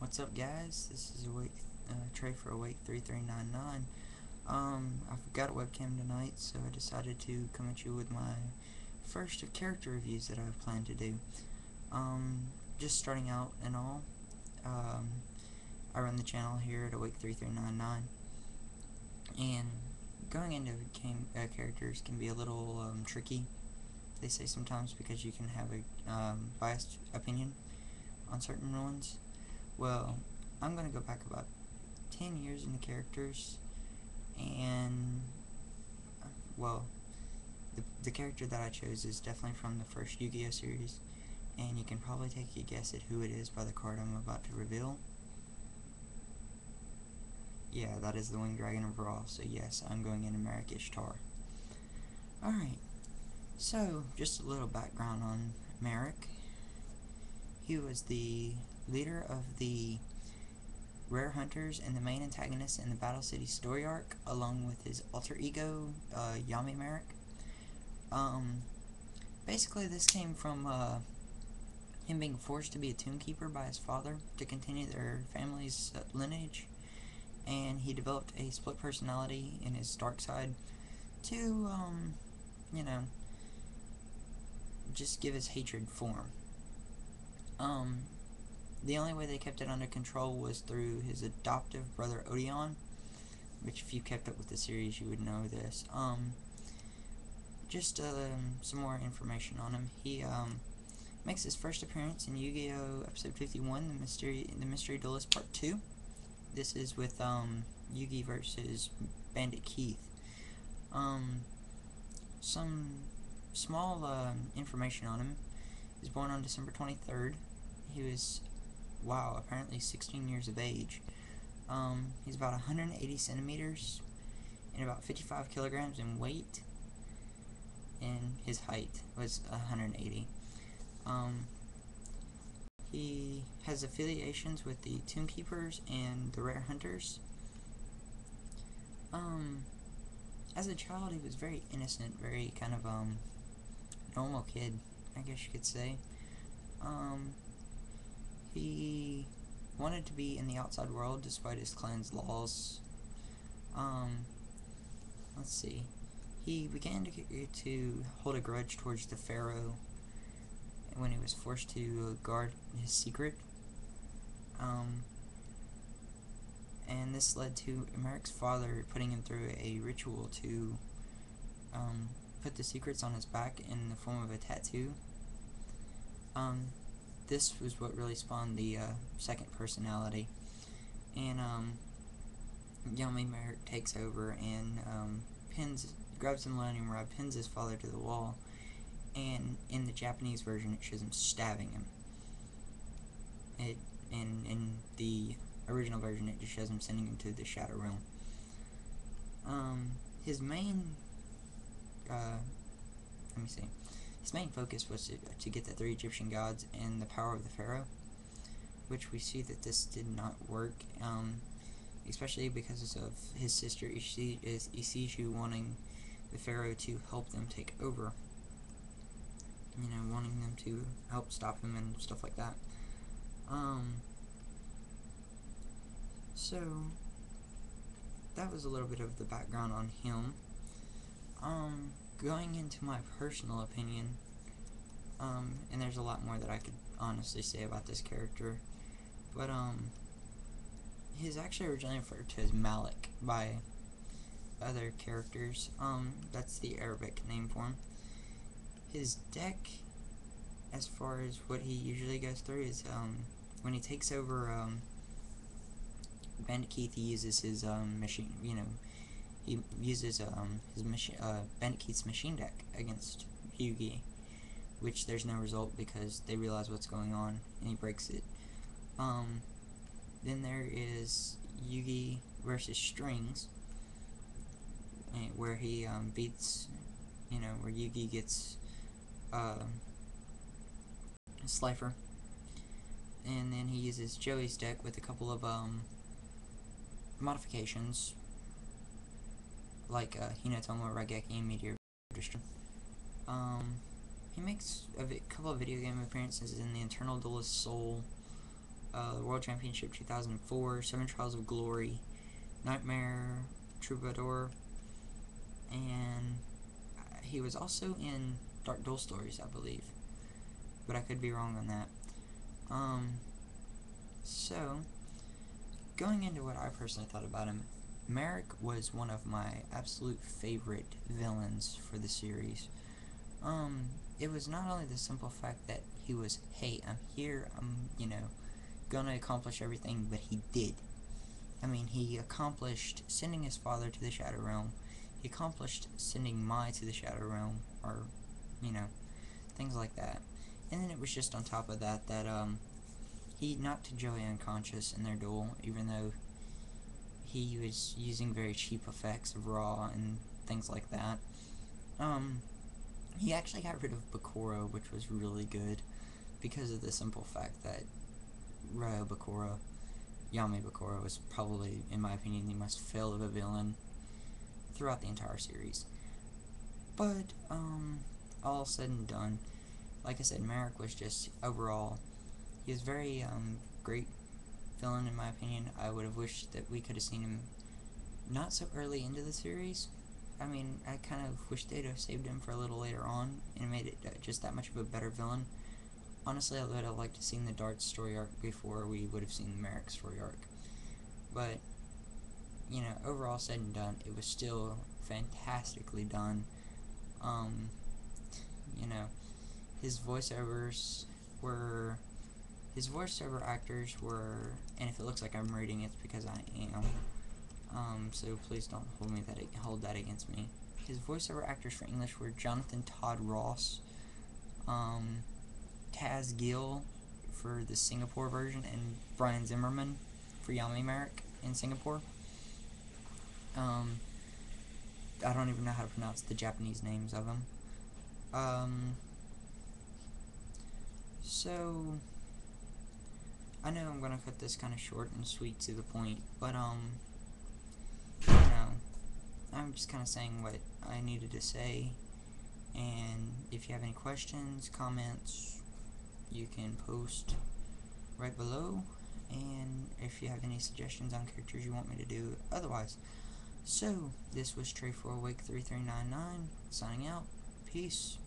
What's up, guys? This is Trey for Awake 3399. I've got a webcam tonight, so I decided to come at you with my first of character reviews that I plan to do. Just starting out and all, I run the channel here at Awake 3399, and going into characters can be a little tricky. They say sometimes because you can have a biased opinion on certain ones. Well, I'm going to go back about 10 years into characters, and, well, the character that I chose is definitely from the first Yu-Gi-Oh series, and you can probably take a guess at who it is by the card I'm about to reveal. Yeah, that is the Winged Dragon of Ra, so yes, I'm going into Marik Ishtar. Alright, so just a little background on Marik. He was the leader of the Rare Hunters and the main antagonist in the Battle City story arc, along with his alter ego, Review-Marik. Basically this came from him being forced to be a tombkeeper by his father to continue their family's lineage, and he developed a split personality in his dark side to, you know, just give his hatred form. The only way they kept it under control was through his adoptive brother Odeon, which if you kept up with the series you would know this. Just some more information on him. He makes his first appearance in Yu-Gi-Oh! Episode 51, the Mystery Duelist Part 2. This is with Yugi versus Bandit Keith. Some small information on him. He was born on December 23rd. He was, wow, apparently 16 years of age. He's about 180 centimeters and about 55 kilograms in weight, and his height was 180. He has affiliations with the Tombkeepers and the Rare Hunters. As a child, he was very innocent, very kind of normal kid, I guess you could say. He wanted to be in the outside world despite his clan's laws. Let's see. He began to hold a grudge towards the Pharaoh when he was forced to guard his secret. And this led to Marik's father putting him through a ritual to put the secrets on his back in the form of a tattoo. This was what really spawned the second personality, and Review-Marik takes over and grabs the Millennium Rod, pins his father to the wall, and in the Japanese version it shows him stabbing him. In the original version it just shows him sending him to the Shadow Realm. His main His main focus was to get the 3 Egyptian gods and the power of the Pharaoh, which we see that this did not work, especially because of his sister Ishtar wanting the Pharaoh to help them take over, wanting them to help stop him and stuff like that. So that was a little bit of the background on him. Going into my personal opinion, and there's a lot more that I could honestly say about this character, but he's actually originally referred to as Malik by other characters. That's the Arabic name for him. His deck, as far as what he usually goes through, is when he takes over Bandit Keith, he uses his machine, he uses Bandit Keith's machine deck against Yugi, which there's no result because they realize what's going on and he breaks it. Then there is Yugi versus Strings, where he beats, where Yugi gets Slifer, and then he uses Joey's deck with a couple of modifications, like Hinatomo, Raigeki, and Meteor District. He makes a couple of video game appearances in the Eternal Duelist Soul World Championship 2004, Seven Trials of Glory, Nightmare, Troubadour, and he was also in Dark Duel Stories, I believe, but I could be wrong on that. So, going into what I personally thought about him, Marik was one of my absolute favorite villains for the series. It was not only the simple fact that he was, hey, I'm here, I'm, gonna accomplish everything, but he did. I mean, he accomplished sending his father to the Shadow Realm. He accomplished sending Mai to the Shadow Realm, or, things like that. And then it was just on top of that, he knocked Joey unconscious in their duel, even though he was using very cheap effects of Raw and things like that. He actually got rid of Bakura, which was really good, because of the simple fact that Yami Bakura was probably, in my opinion, the most failed of a villain throughout the entire series. But, all said and done, like I said, Marik was just, overall, he was very, great villain, in my opinion. I would have wished that we could have seen him not so early into the series. I mean, I kind of wish they'd have saved him for a little later on and made it just that much of a better villain. Honestly, I would have liked to have seen the Dart story arc before we would have seen the Marik story arc. But, overall said and done, it was still fantastically done. His voiceover actors were, and if it looks like I'm reading, it's because I am. So please don't hold that against me. His voiceover actors for English were Jonathan Todd Ross, Taz Gill for the Singapore version, and Brian Zimmerman for Yami-Marik in Singapore. I don't even know how to pronounce the Japanese names of them. So, I know I'm gonna cut this kind of short and sweet to the point, but, I'm just kind of saying what I needed to say, and if you have any questions, comments, you can post right below, and if you have any suggestions on characters you want me to do otherwise. So, this was Trey for Awake 3399, signing out. Peace.